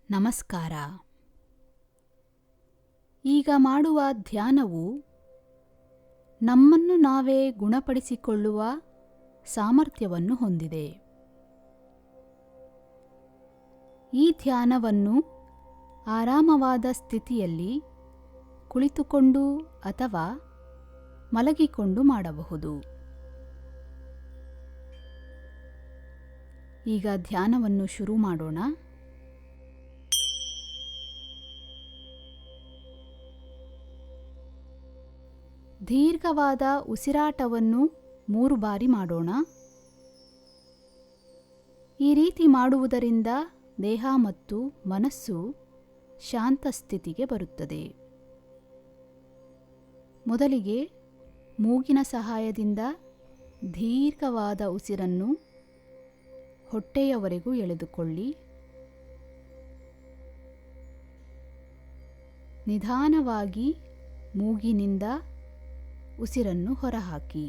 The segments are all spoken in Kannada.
ನಮಸ್ಕಾರ. ಈಗ ಮಾಡುವ ಧ್ಯಾನವು ನಮ್ಮನ್ನು ನಾವೇ ಗುಣಪಡಿಸಿಕೊಳ್ಳುವ ಸಾಮರ್ಥ್ಯವನ್ನು ಹೊಂದಿದೆ. ಈ ಧ್ಯಾನವನ್ನು ಆರಾಮವಾದ ಸ್ಥಿತಿಯಲ್ಲಿ ಕುಳಿತುಕೊಂಡು ಅಥವಾ ಮಲಗಿಕೊಂಡು ಮಾಡಬಹುದು. ಈಗ ಧ್ಯಾನವನ್ನು ಶುರು ಮಾಡೋಣ. ದೀರ್ಘವಾದ ಉಸಿರಾಟವನ್ನು 3 ಬಾರಿ ಮಾಡೋಣ. ಈ ರೀತಿ ಮಾಡುವುದರಿಂದ ದೇಹ ಮತ್ತು ಮನಸ್ಸು ಶಾಂತ ಸ್ಥಿತಿಗೆ ಬರುತ್ತದೆ. ಮೊದಲಿಗೆ ಮೂಗಿನ ಸಹಾಯದಿಂದ ದೀರ್ಘವಾದ ಉಸಿರನ್ನು ಹೊಟ್ಟೆಯವರೆಗೂ ಎಳೆದುಕೊಳ್ಳಿ. ನಿಧಾನವಾಗಿ ಮೂಗಿನಿಂದ ಉಸಿರನ್ನು ಹೊರಹಾಕಿ.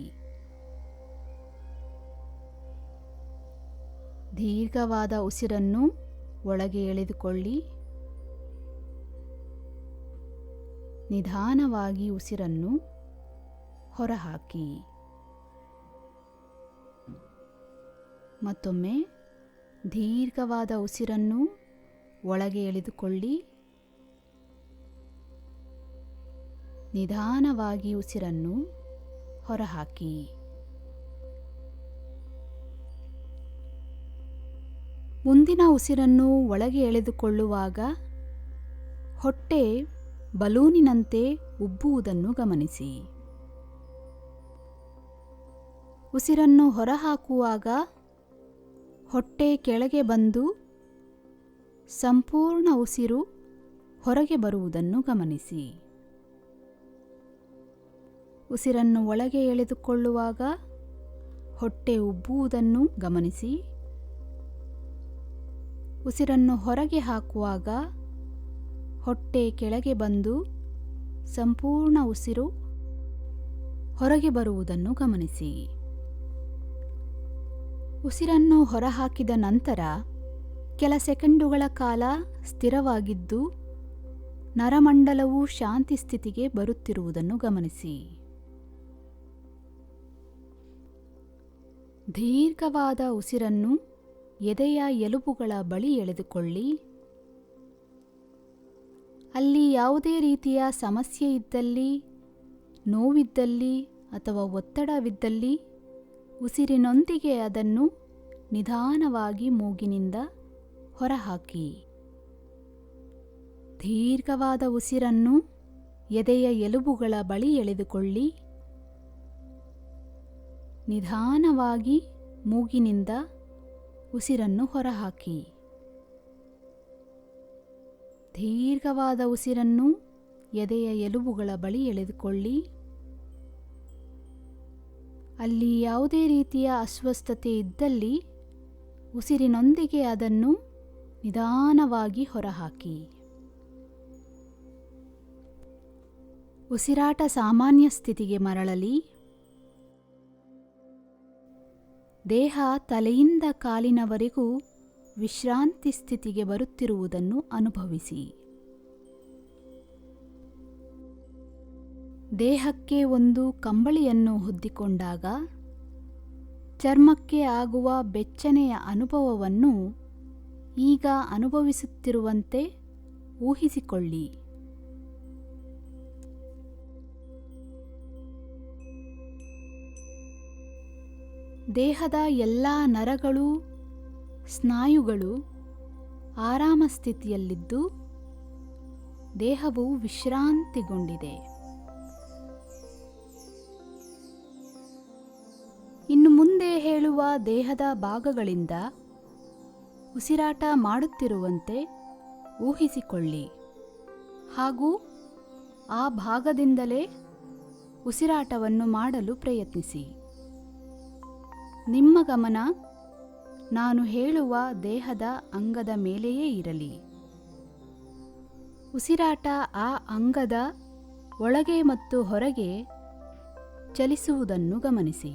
ದೀರ್ಘವಾದ ಉಸಿರನ್ನು ಒಳಗೆ ಎಳೆದುಕೊಳ್ಳಿ. ನಿಧಾನವಾಗಿ ಉಸಿರನ್ನು ಹೊರಹಾಕಿ. ಮತ್ತೊಮ್ಮೆ ದೀರ್ಘವಾದ ಉಸಿರನ್ನು ಒಳಗೆ ಎಳೆದುಕೊಳ್ಳಿ. ನಿಧಾನವಾಗಿ ಉಸಿರನ್ನು ಹೊರಹಾಕಿ. ಮುಂದಿನ ಉಸಿರನ್ನು ಒಳಗೆ ಎಳೆದುಕೊಳ್ಳುವಾಗ ಹೊಟ್ಟೆ ಬಲೂನಿನಂತೆ ಉಬ್ಬುವುದನ್ನು ಗಮನಿಸಿ. ಉಸಿರನ್ನು ಹೊರಹಾಕುವಾಗ ಹೊಟ್ಟೆ ಕೆಳಗೆ ಬಂದು ಸಂಪೂರ್ಣ ಉಸಿರು ಹೊರಗೆ ಬರುವುದನ್ನು ಗಮನಿಸಿ. ಉಸಿರನ್ನು ಒಳಗೆ ಎಳೆದುಕೊಳ್ಳುವಾಗ ಹೊಟ್ಟೆ ಉಬ್ಬುವುದನ್ನು ಗಮನಿಸಿ. ಉಸಿರನ್ನು ಹೊರಗೆ ಹಾಕುವಾಗ ಹೊಟ್ಟೆ ಕೆಳಗೆ ಬಂದು ಸಂಪೂರ್ಣ ಉಸಿರು ಹೊರಗೆ ಬರುವುದನ್ನು ಗಮನಿಸಿ. ಉಸಿರನ್ನು ಹೊರಹಾಕಿದ ನಂತರ ಕೆಲ ಸೆಕೆಂಡುಗಳ ಕಾಲ ಸ್ಥಿರವಾಗಿದ್ದು ನರಮಂಡಲವು ಶಾಂತಿ ಸ್ಥಿತಿಗೆ ಬರುತ್ತಿರುವುದನ್ನು ಗಮನಿಸಿ. ದೀರ್ಘವಾದ ಉಸಿರನ್ನು ಎದೆಯ ಎಲುಬುಗಳ ಬಳಿ ಎಳೆದುಕೊಳ್ಳಿ. ಅಲ್ಲಿ ಯಾವುದೇ ರೀತಿಯ ಸಮಸ್ಯೆ ಇದ್ದಲ್ಲಿ, ನೋವಿದ್ದಲ್ಲಿ ಅಥವಾ ಒತ್ತಡವಿದ್ದಲ್ಲಿ ಉಸಿರಿನೊಂದಿಗೆ ಅದನ್ನು ನಿಧಾನವಾಗಿ ಮೂಗಿನಿಂದ ಹೊರಹಾಕಿ. ದೀರ್ಘವಾದ ಉಸಿರನ್ನು ಎದೆಯ ಎಲುಬುಗಳ ಬಳಿ ಎಳೆದುಕೊಳ್ಳಿ. ನಿಧಾನವಾಗಿ ಮೂಗಿನಿಂದ ಉಸಿರನ್ನು ಹೊರಹಾಕಿ. ದೀರ್ಘವಾದ ಉಸಿರನ್ನು ಎದೆಯ ಎಲುಬುಗಳ ಬಳಿ ಎಳೆದುಕೊಳ್ಳಿ. ಅಲ್ಲಿ ಯಾವುದೇ ರೀತಿಯ ಅಸ್ವಸ್ಥತೆ ಇದ್ದಲ್ಲಿ ಉಸಿರಿನೊಂದಿಗೆ ಅದನ್ನು ನಿಧಾನವಾಗಿ ಹೊರಹಾಕಿ. ಉಸಿರಾಟ ಸಾಮಾನ್ಯ ಸ್ಥಿತಿಗೆ ಮರಳಲಿ. ದೇಹ ತಲೆಯಿಂದ ಕಾಲಿನವರೆಗೂ ವಿಶ್ರಾಂತಿ ಸ್ಥಿತಿಗೆ ಬರುತ್ತಿರುವುದನ್ನು ಅನುಭವಿಸಿ. ದೇಹಕ್ಕೆ ಒಂದು ಕಂಬಳಿಯನ್ನು ಹೊದ್ದಿಕೊಂಡಾಗ ಚರ್ಮಕ್ಕೆ ಆಗುವ ಬೆಚ್ಚನೆಯ ಅನುಭವವನ್ನು ಈಗ ಅನುಭವಿಸುತ್ತಿರುವಂತೆ ಊಹಿಸಿಕೊಳ್ಳಿ. ದೇಹದ ಎಲ್ಲ ನರಗಳು, ಸ್ನಾಯುಗಳು ಆರಾಮ ಸ್ಥಿತಿಯಲ್ಲಿದ್ದು ದೇಹವು ವಿಶ್ರಾಂತಿಗೊಂಡಿದೆ. ಇನ್ನು ಮುಂದೆ ಹೇಳುವ ದೇಹದ ಭಾಗಗಳಿಂದ ಉಸಿರಾಟ ಮಾಡುತ್ತಿರುವಂತೆ ಊಹಿಸಿಕೊಳ್ಳಿ ಹಾಗೂ ಆ ಭಾಗದಿಂದಲೇ ಉಸಿರಾಟವನ್ನು ಮಾಡಲು ಪ್ರಯತ್ನಿಸಿ. ನಿಮ್ಮ ಗಮನ ನಾನು ಹೇಳುವ ದೇಹದ ಅಂಗದ ಮೇಲೆಯೇ ಇರಲಿ. ಉಸಿರಾಟ ಆ ಅಂಗದ ಒಳಗೆ ಮತ್ತು ಹೊರಗೆ ಚಲಿಸುವುದನ್ನು ಗಮನಿಸಿ.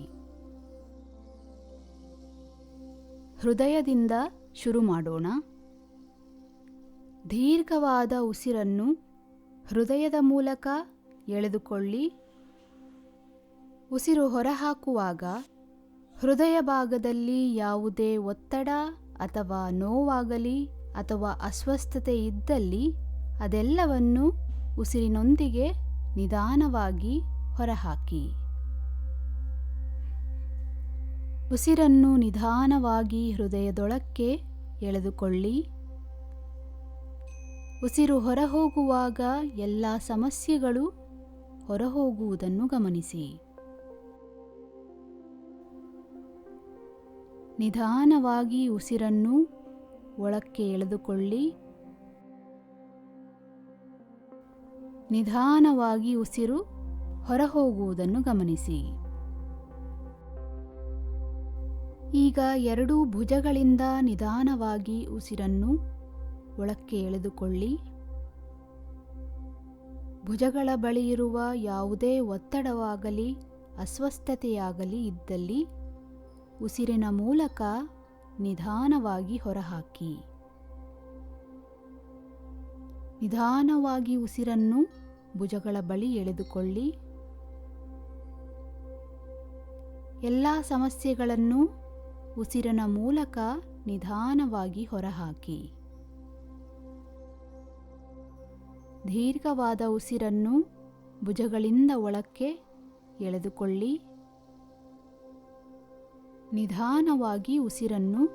ಹೃದಯದಿಂದ ಶುರು ಮಾಡೋಣ. ದೀರ್ಘವಾದ ಉಸಿರನ್ನು ಹೃದಯದ ಮೂಲಕ ಎಳೆದುಕೊಳ್ಳಿ. ಉಸಿರು ಹೊರಹಾಕುವಾಗ ಹೃದಯ ಭಾಗದಲ್ಲಿ ಯಾವುದೇ ಒತ್ತಡ ಅಥವಾ ನೋವಾಗಲಿ ಅಥವಾ ಅಸ್ವಸ್ಥತೆ ಇದ್ದಲ್ಲಿ ಅದೆಲ್ಲವನ್ನು ಉಸಿರಿನೊಂದಿಗೆ ನಿಧಾನವಾಗಿ ಹೊರಹಾಕಿ. ಉಸಿರನ್ನು ನಿಧಾನವಾಗಿ ಹೃದಯದೊಳಕ್ಕೆ ಎಳೆದುಕೊಳ್ಳಿ. ಉಸಿರು ಹೊರಹೋಗುವಾಗ ಎಲ್ಲ ಸಮಸ್ಯೆಗಳು ಹೊರಹೋಗುವುದನ್ನು ಗಮನಿಸಿ. ನಿಧಾನವಾಗಿ ಉಸಿರನ್ನು ಒಳಕ್ಕೆ ಎಳೆದುಕೊಳ್ಳಿ. ನಿಧಾನವಾಗಿ ಉಸಿರು ಹೊರಹೋಗುವುದನ್ನು ಗಮನಿಸಿ. ಈಗ ಎರಡೂ ಭುಜಗಳಿಂದ ನಿಧಾನವಾಗಿ ಉಸಿರನ್ನು ಒಳಕ್ಕೆ ಎಳೆದುಕೊಳ್ಳಿ. ಭುಜಗಳ ಬಳಿ ಇರುವ ಯಾವುದೇ ಒತ್ತಡವಾಗಲಿ ಅಸ್ವಸ್ಥತೆಯಾಗಲಿ ಇದ್ದಲ್ಲಿ ಉಸಿರಿನ ಮೂಲಕ ನಿಧಾನವಾಗಿ ಹೊರಹಾಕಿ. ನಿಧಾನವಾಗಿ ಉಸಿರನ್ನು ಭುಜಗಳ ಬಳಿ ಎಳೆದುಕೊಳ್ಳಿ. ಎಲ್ಲ ಸಮಸ್ಯೆಗಳನ್ನು ಉಸಿರಿನ ಮೂಲಕ ನಿಧಾನವಾಗಿ ಹೊರಹಾಕಿ. ದೀರ್ಘವಾದ ಉಸಿರನ್ನು ಭುಜಗಳಿಂದ ಒಳಕ್ಕೆ ಎಳೆದುಕೊಳ್ಳಿ. ನಿಧಾನವಾಗಿ ಉಸಿರನ್ನು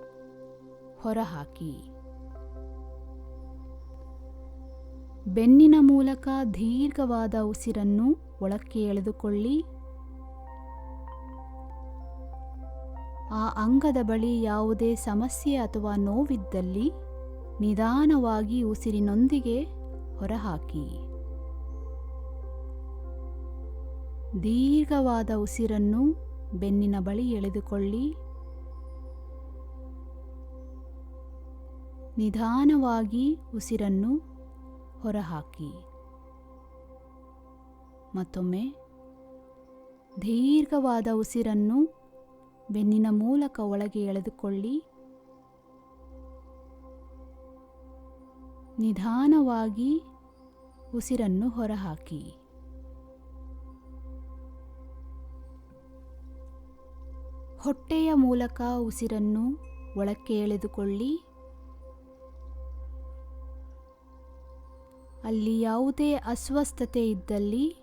ಹೊರಹಾಕಿ. ಬೆನ್ನಿನ ಮೂಲಕ ದೀರ್ಘವಾದ ಉಸಿರನ್ನು ಒಳಕ್ಕೆ ಎಳೆದುಕೊಳ್ಳಿ. ಆ ಅಂಗದ ಬಳಿ ಯಾವುದೇ ಸಮಸ್ಯೆ ಅಥವಾ ನೋವಿದ್ದಲ್ಲಿ ನಿಧಾನವಾಗಿ ಉಸಿರಿನೊಂದಿಗೆ ಹೊರಹಾಕಿ. ದೀರ್ಘವಾದ ಉಸಿರನ್ನು ಬೆನ್ನಿನ ಬಳಿ ಎಳೆದುಕೊಳ್ಳಿ. ನಿಧಾನವಾಗಿ ಉಸಿರನ್ನು ಹೊರಹಾಕಿ. ಮತ್ತೊಮ್ಮೆ ದೀರ್ಘವಾದ ಉಸಿರನ್ನು ಬೆನ್ನಿನ ಮೂಲಕ ಒಳಗೆ ಎಳೆದುಕೊಳ್ಳಿ. ನಿಧಾನವಾಗಿ ಉಸಿರನ್ನು ಹೊರಹಾಕಿ. ಹೊಟ್ಟೆಯ ಮೂಲಕ ಉಸಿರನ್ನು ಒಳಕ್ಕೆ ಎಳೆದುಕೊಳ್ಳಿ. ಅಲ್ಲಿ ಯಾವುದೇ ಅಸ್ವಸ್ಥತೆ ಇದ್ದಲ್ಲಿ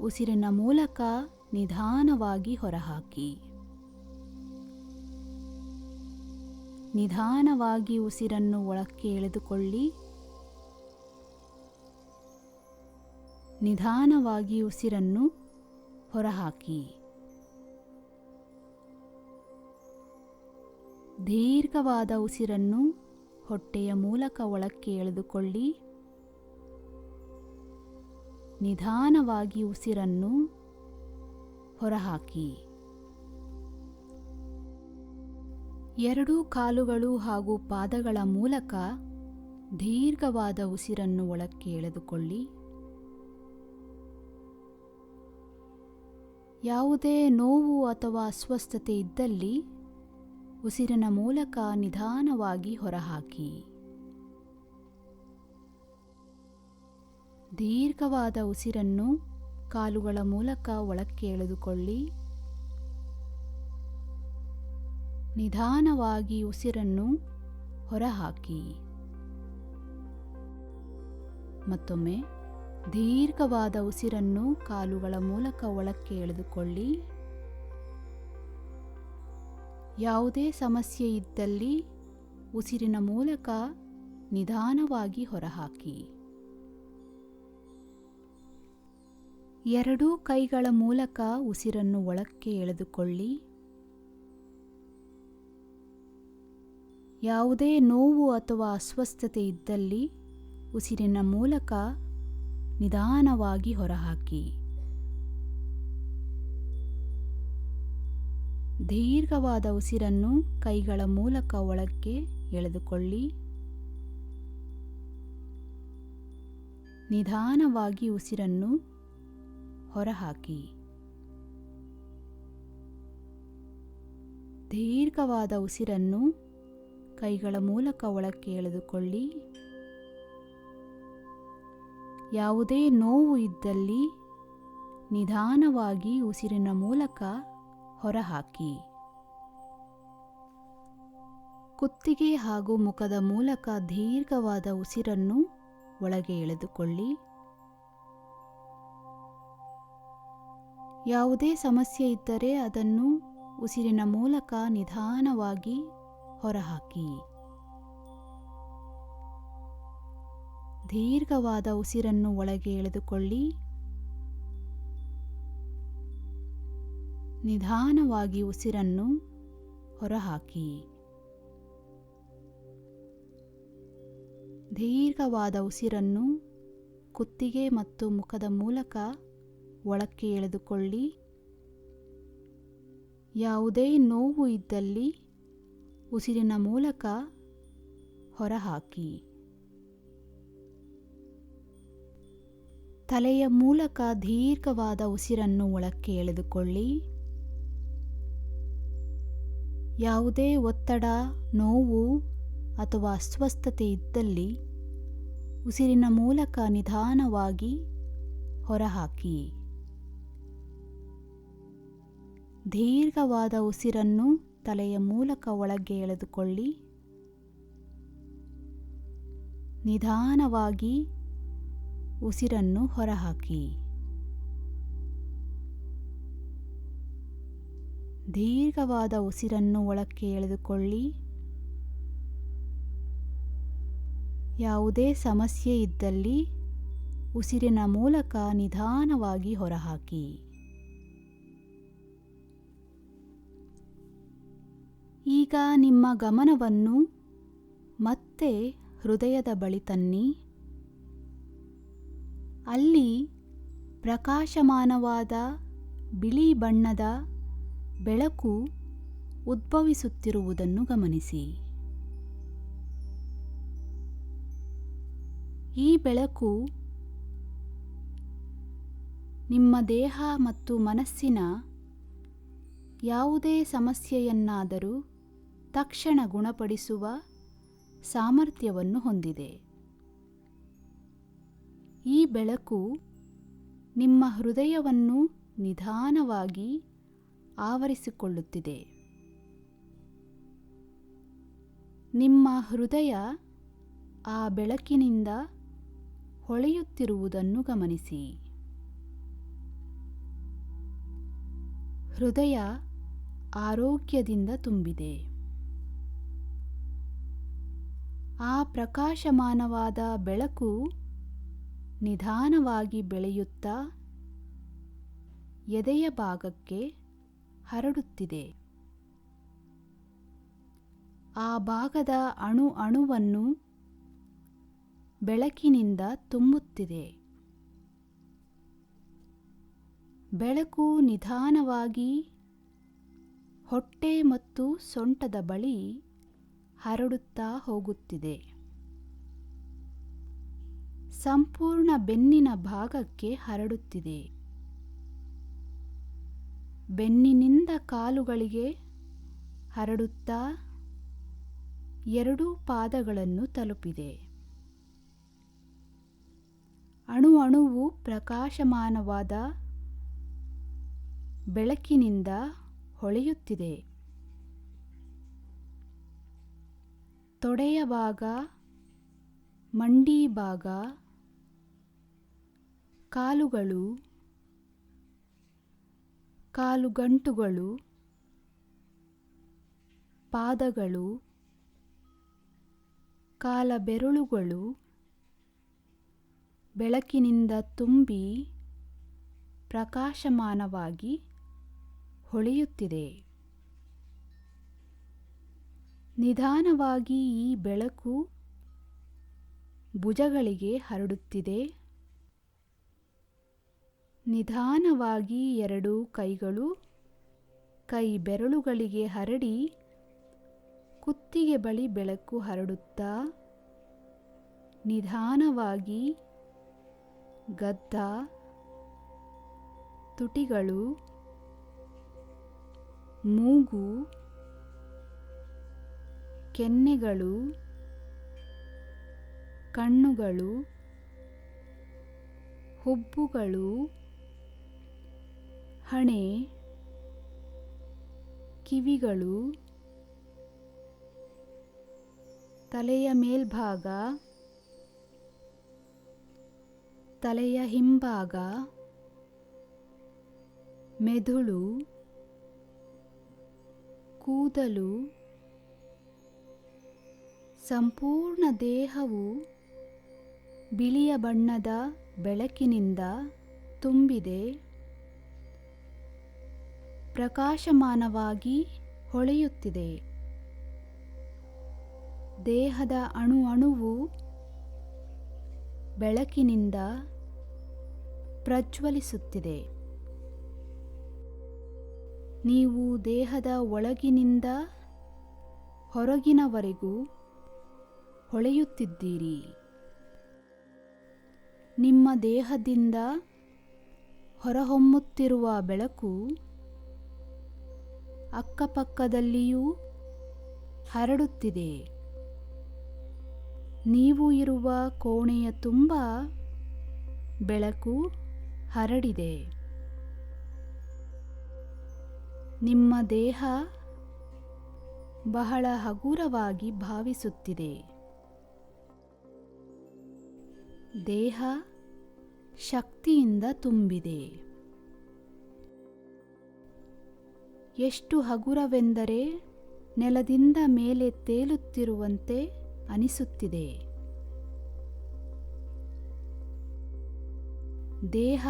ಉಸಿರಿನ ಮೂಲಕ ನಿಧಾನವಾಗಿ ಹೊರಹಾಕಿ. ನಿಧಾನವಾಗಿ ಉಸಿರನ್ನು ಒಳಕ್ಕೆ ಎಳೆದುಕೊಳ್ಳಿ. ನಿಧಾನವಾಗಿ ಉಸಿರನ್ನು ಹೊರಹಾಕಿ. ದೀರ್ಘವಾದ ಉಸಿರನ್ನು ಹೊಟ್ಟೆಯ ಮೂಲಕ ಒಳಕ್ಕೆ ಎಳೆದುಕೊಳ್ಳಿ. ನಿಧಾನವಾಗಿ ಉಸಿರನ್ನು ಹೊರಹಾಕಿ. ಎರಡೂ ಕಾಲುಗಳು ಹಾಗೂ ಪಾದಗಳ ಮೂಲಕ ದೀರ್ಘವಾದ ಉಸಿರನ್ನು ಒಳಕ್ಕೆ ಎಳೆದುಕೊಳ್ಳಿ. ಯಾವುದೇ ನೋವು ಅಥವಾ ಅಸ್ವಸ್ಥತೆ ಇದ್ದಲ್ಲಿ ಉಸಿರಿನ ಮೂಲಕ ನಿಧಾನವಾಗಿ ಹೊರಹಾಕಿ. ದೀರ್ಘವಾದ ಉಸಿರನ್ನು ಕಾಲುಗಳ ಮೂಲಕ ಒಳಕ್ಕೆ ಎಳೆದುಕೊಳ್ಳಿ. ನಿಧಾನವಾಗಿ ಉಸಿರನ್ನು ಹೊರಹಾಕಿ. ಮತ್ತೊಮ್ಮೆ ದೀರ್ಘವಾದ ಉಸಿರನ್ನು ಕಾಲುಗಳ ಮೂಲಕ ಒಳಕ್ಕೆ ಎಳೆದುಕೊಳ್ಳಿ. ಯಾವುದೇ ಸಮಸ್ಯೆ ಇದ್ದಲ್ಲಿ ಉಸಿರಿನ ಮೂಲಕ ನಿಧಾನವಾಗಿ ಹೊರಹಾಕಿ. ಎರಡೂ ಕೈಗಳ ಮೂಲಕ ಉಸಿರನ್ನು ಒಳಕ್ಕೆ ಎಳೆದುಕೊಳ್ಳಿ. ಯಾವುದೇ ನೋವು ಅಥವಾ ಅಸ್ವಸ್ಥತೆ ಇದ್ದಲ್ಲಿ ಉಸಿರಿನ ಮೂಲಕ ನಿಧಾನವಾಗಿ ಹೊರಹಾಕಿ. ದೀರ್ಘವಾದ ಉಸಿರನ್ನು ಕೈಗಳ ಮೂಲಕ ಒಳಕ್ಕೆ ಎಳೆದುಕೊಳ್ಳಿ. ನಿಧಾನವಾಗಿ ಉಸಿರನ್ನು ಹೊರಹಾಕಿ. ದೀರ್ಘವಾದ ಉಸಿರನ್ನು ಕೈಗಳ ಮೂಲಕ ಒಳಕ್ಕೆ ಎಳೆದುಕೊಳ್ಳಿ. ಯಾವುದೇ ನೋವು ಇದ್ದಲ್ಲಿ ನಿಧಾನವಾಗಿ ಉಸಿರಿನ ಮೂಲಕ ಹೊರಹಾಕಿ. ಕುತ್ತಿಗೆ ಹಾಗೂ ಮುಖದ ಮೂಲಕ ದೀರ್ಘವಾದ ಉಸಿರನ್ನು ಒಳಗೆ ಎಳೆದುಕೊಳ್ಳಿ. ಯಾವುದೇ ಸಮಸ್ಯೆ ಇದ್ದರೆ ಅದನ್ನು ಉಸಿರಿನ ಮೂಲಕ ನಿಧಾನವಾಗಿ ಹೊರಹಾಕಿ. ದೀರ್ಘವಾದ ಉಸಿರನ್ನು ಒಳಗೆ ಎಳೆದುಕೊಳ್ಳಿ. ನಿಧಾನವಾಗಿ ಉಸಿರನ್ನು ಹೊರಹಾಕಿ. ದೀರ್ಘವಾದ ಉಸಿರನ್ನು ಕುತ್ತಿಗೆ ಮತ್ತು ಮುಖದ ಮೂಲಕ ಒಳಕ್ಕೆ ಎಳೆದುಕೊಳ್ಳಿ. ಯಾವುದೇ ನೋವು ಇದ್ದಲ್ಲಿ ಉಸಿರಿನ ಮೂಲಕ ಹೊರಹಾಕಿ. ತಲೆಯ ಮೂಲಕ ದೀರ್ಘವಾದ ಉಸಿರನ್ನು ಒಳಕ್ಕೆ ಎಳೆದುಕೊಳ್ಳಿ. ಯಾವುದೇ ಒತ್ತಡ, ನೋವು ಅಥವಾ ಅಸ್ವಸ್ಥತೆ ಇದ್ದಲ್ಲಿ ಉಸಿರಿನ ಮೂಲಕ ನಿಧಾನವಾಗಿ ಹೊರಹಾಕಿ. ದೀರ್ಘವಾದ ಉಸಿರನ್ನು ತಲೆಯ ಮೂಲಕ ಒಳಗೆ ಎಳೆದುಕೊಳ್ಳಿ. ನಿಧಾನವಾಗಿ ಉಸಿರನ್ನು ಹೊರಹಾಕಿ. ದೀರ್ಘವಾದ ಉಸಿರನ್ನು ಒಳಕ್ಕೆ ಎಳೆದುಕೊಳ್ಳಿ. ಯಾವುದೇ ಸಮಸ್ಯೆ ಇದ್ದಲ್ಲಿ ಉಸಿರಿನ ಮೂಲಕ ನಿಧಾನವಾಗಿ ಹೊರಹಾಕಿ. ಈಗ ನಿಮ್ಮ ಗಮನವನ್ನು ಮತ್ತೆ ಹೃದಯದ ಬಳಿ ತನ್ನಿ. ಅಲ್ಲಿ ಪ್ರಕಾಶಮಾನವಾದ ಬಿಳಿ ಬಣ್ಣದ ಬೆಳಕು ಉದ್ಭವಿಸುತ್ತಿರುವುದನ್ನು ಗಮನಿಸಿ. ಈ ಬೆಳಕು ನಿಮ್ಮ ದೇಹ ಮತ್ತು ಮನಸ್ಸಿನ ಯಾವುದೇ ಸಮಸ್ಯೆಯನ್ನಾದರೂ ತಕ್ಷಣ ಗುಣಪಡಿಸುವ ಸಾಮರ್ಥ್ಯವನ್ನು ಹೊಂದಿದೆ. ಈ ಬೆಳಕು ನಿಮ್ಮ ಹೃದಯವನ್ನು ನಿಧಾನವಾಗಿ ಆವರಿಸಿಕೊಳ್ಳುತ್ತಿದೆ. ನಿಮ್ಮ ಹೃದಯ ಆ ಬೆಳಕಿನಿಂದ ಹೊಳೆಯುತ್ತಿರುವುದನ್ನು ಗಮನಿಸಿ. ಹೃದಯ ಆರೋಗ್ಯದಿಂದ ತುಂಬಿದೆ. ಆ ಪ್ರಕಾಶಮಾನವಾದ ಬೆಳಕು ನಿಧಾನವಾಗಿ ಬೆಳೆಯುತ್ತಾ ಎದೆಯ ಭಾಗಕ್ಕೆ ಹರಡುತ್ತಿದೆ. ಆ ಭಾಗದ ಅಣುವನ್ನು ಬೆಳಕಿನಿಂದ ತುಂಬುತ್ತಿದೆ. ಬೆಳಕು ನಿಧಾನವಾಗಿ ಹೊಟ್ಟೆ ಮತ್ತು ಸೊಂಟದ ಬಳಿ ಹರಡುತ್ತಾ ಹೋಗುತ್ತಿದೆ. ಸಂಪೂರ್ಣ ಬೆನ್ನಿನ ಭಾಗಕ್ಕೆ ಹರಡುತ್ತಿದೆ. ಬೆನ್ನಿನಿಂದ ಕಾಲುಗಳಿಗೆ ಹರಡುತ್ತಾ ಎರಡೂ ಪಾದಗಳನ್ನು ತಲುಪಿದೆ. ಅಣುವು ಪ್ರಕಾಶಮಾನವಾದ ಬೆಳಕಿನಿಂದ ಹೊಳೆಯುತ್ತಿದೆ. ತೊಡೆಯ ಭಾಗ, ಮಂಡಿ ಭಾಗ, ಕಾಲುಗಳು, ಕಾಲುಗಂಟುಗಳು, ಪಾದಗಳು, ಕಾಲಬೆರಳುಗಳು ಬೆಳಕಿನಿಂದ ತುಂಬಿ ಪ್ರಕಾಶಮಾನವಾಗಿ ಹೊಳೆಯುತ್ತಿದೆ. ನಿಧಾನವಾಗಿ ಈ ಬೆಳಕು ಭುಜಗಳಿಗೆ ಹರಡುತ್ತಿದೆ. ನಿಧಾನವಾಗಿ ಎರಡೂ ಕೈಗಳು, ಕೈ ಬೆರಳುಗಳಿಗೆ ಹರಡಿ ಕುತ್ತಿಗೆ ಬಳಿ ಬೆಳಕು ಹರಡುತ್ತಾ ನಿಧಾನವಾಗಿ ಗದ್ದ, ತುಟಿಗಳು, ಮೂಗು, ಕೆನ್ನೆಗಳು, ಕಣ್ಣುಗಳು, ಹುಬ್ಬುಗಳು, ಹಣೆ, ಕಿವಿಗಳು, ತಲೆಯ ಮೇಲ್ಭಾಗ, ತಲೆಯ ಹಿಂಭಾಗ, ಮೆದುಳು, ಕೂದಲು, ಸಂಪೂರ್ಣ ದೇಹವು ಬಿಳಿಯ ಬಣ್ಣದ ಬೆಳಕಿನಿಂದ ತುಂಬಿದೆ, ಪ್ರಕಾಶಮಾನವಾಗಿ ಹೊಳೆಯುತ್ತಿದೆ. ದೇಹದ ಅಣುವು ಬೆಳಕಿನಿಂದ ಪ್ರಜ್ವಲಿಸುತ್ತಿದೆ. ನೀವು ದೇಹದ ಒಳಗಿನಿಂದ ಹೊರಗಿನವರೆಗೂ ಹೊಳೆಯುತ್ತಿದ್ದೀರಿ. ನಿಮ್ಮ ದೇಹದಿಂದ ಹೊರಹೊಮ್ಮುತ್ತಿರುವ ಬೆಳಕು ಅಕ್ಕಪಕ್ಕದಲ್ಲಿಯೂ ಹರಡುತ್ತಿದೆ. ನೀವು ಇರುವ ಕೋಣೆಯ ತುಂಬ ಬೆಳಕು ಹರಡಿದೆ. ನಿಮ್ಮ ದೇಹ ಬಹಳ ಹಗುರವಾಗಿ ಭಾವಿಸುತ್ತಿದೆ. ದೇಹ ಶಕ್ತಿಯಿಂದ ತುಂಬಿದೆ. ಎಷ್ಟು ಹಗುರವೆಂದರೆ ನೆಲದಿಂದ ಮೇಲೆ ತೇಲುತ್ತಿರುವಂತೆ ಅನಿಸುತ್ತಿದೆ. ದೇಹ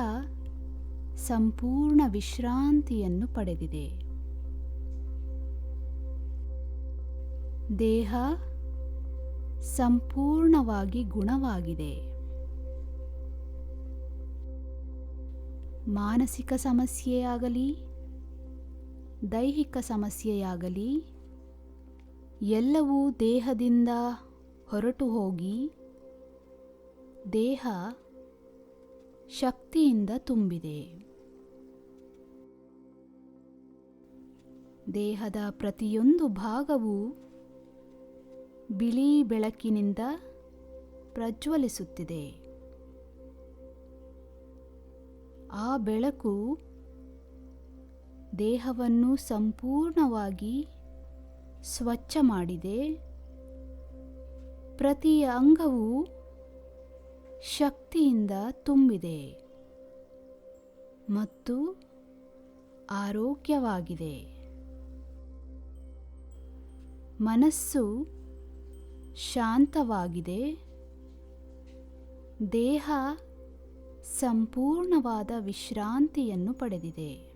ಸಂಪೂರ್ಣ ವಿಶ್ರಾಂತಿಯನ್ನು ಪಡೆದಿದೆ. ದೇಹ ಸಂಪೂರ್ಣವಾಗಿ ಗುಣವಾಗಿದೆ. ಮಾನಸಿಕ ಸಮಸ್ಯೆಯಾಗಲಿ ದೈಹಿಕ ಸಮಸ್ಯೆಯಾಗಲಿ ಎಲ್ಲವೂ ದೇಹದಿಂದ ಹೊರಟು ಹೋಗಿ ದೇಹ ಶಕ್ತಿಯಿಂದ ತುಂಬಿದೆ. ದೇಹದ ಪ್ರತಿಯೊಂದು ಭಾಗವೂ ಬಿಳಿ ಬೆಳಕಿನಿಂದ ಪ್ರಜ್ವಲಿಸುತ್ತಿದೆ. ಆ ಬೆಳಕು ದೇಹವನ್ನು ಸಂಪೂರ್ಣವಾಗಿ ಸ್ವಚ್ಛ ಮಾಡಿದೆ. ಪ್ರತಿ ಅಂಗವೂ ಶಕ್ತಿಯಿಂದ ತುಂಬಿದೆ ಮತ್ತು ಆರೋಗ್ಯವಾಗಿದೆ. ಮನಸ್ಸು ಶಾಂತವಾಗಿದೆ. ದೇಹ ಸಂಪೂರ್ಣವಾದ ವಿಶ್ರಾಂತಿಯನ್ನು ಪಡೆದಿದೆ.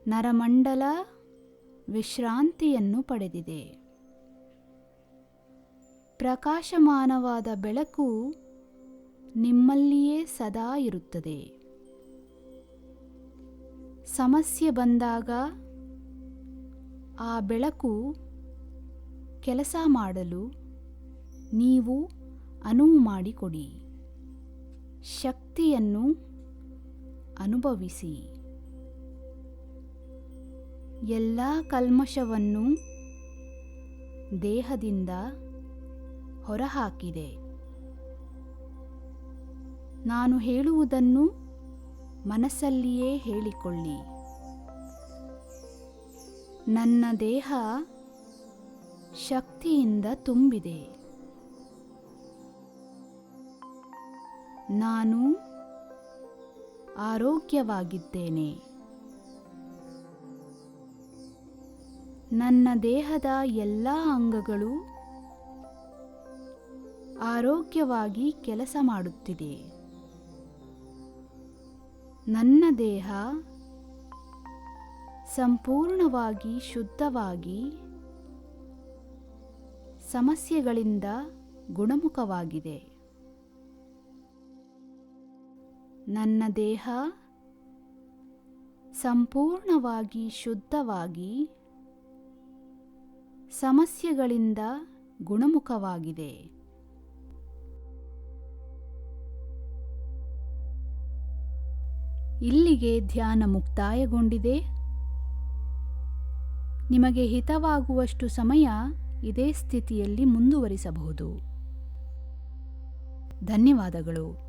ನರಮಂಡಲ ವಿಶ್ರಾಂತಿಯನ್ನು ಪಡೆದಿದೆ. ಪ್ರಕಾಶಮಾನವಾದ ಬೆಳಕು ನಿಮ್ಮಲ್ಲಿಯೇ ಸದಾ ಇರುತ್ತದೆ. ಸಮಸ್ಯೆ ಬಂದಾಗ ಆ ಬೆಳಕು ಕೆಲಸ ಮಾಡಲು ನೀವು ಅನುವು ಮಾಡಿಕೊಡಿ. ಶಕ್ತಿಯನ್ನು ಅನುಭವಿಸಿ. ಎಲ್ಲ ಕಲ್ಮಶವನ್ನು ದೇಹದಿಂದ ಹೊರಹಾಕಿದೆ. ನಾನು ಹೇಳುವುದನ್ನು ಮನಸ್ಸಲ್ಲಿಯೇ ಹೇಳಿಕೊಳ್ಳಿ. ನನ್ನ ದೇಹ ಶಕ್ತಿಯಿಂದ ತುಂಬಿದೆ. ನಾನು ಆರೋಗ್ಯವಾಗಿದ್ದೇನೆ. ನನ್ನ ದೇಹದ ಎಲ್ಲ ಅಂಗಗಳು ಆರೋಗ್ಯವಾಗಿ ಕೆಲಸ ಮಾಡುತ್ತಿದೆ. ನನ್ನ ದೇಹ ಸಂಪೂರ್ಣವಾಗಿ ಶುದ್ಧವಾಗಿ ಸಮಸ್ಯೆಗಳಿಂದ ಗುಣಮುಖವಾಗಿದೆ. ನನ್ನ ದೇಹ ಸಂಪೂರ್ಣವಾಗಿ ಶುದ್ಧವಾಗಿ ಸಮಸ್ಯೆಗಳಿಂದ ಗುಣಮುಖವಾಗಿದೆ. ಇಲ್ಲಿಗೆ ಧ್ಯಾನ ಮುಕ್ತಾಯಗೊಂಡಿದೆ. ನಿಮಗೆ ಹಿತವಾಗುವಷ್ಟು ಸಮಯ ಇದೇ ಸ್ಥಿತಿಯಲ್ಲಿ ಮುಂದುವರಿಸಬಹುದು. ಧನ್ಯವಾದಗಳು.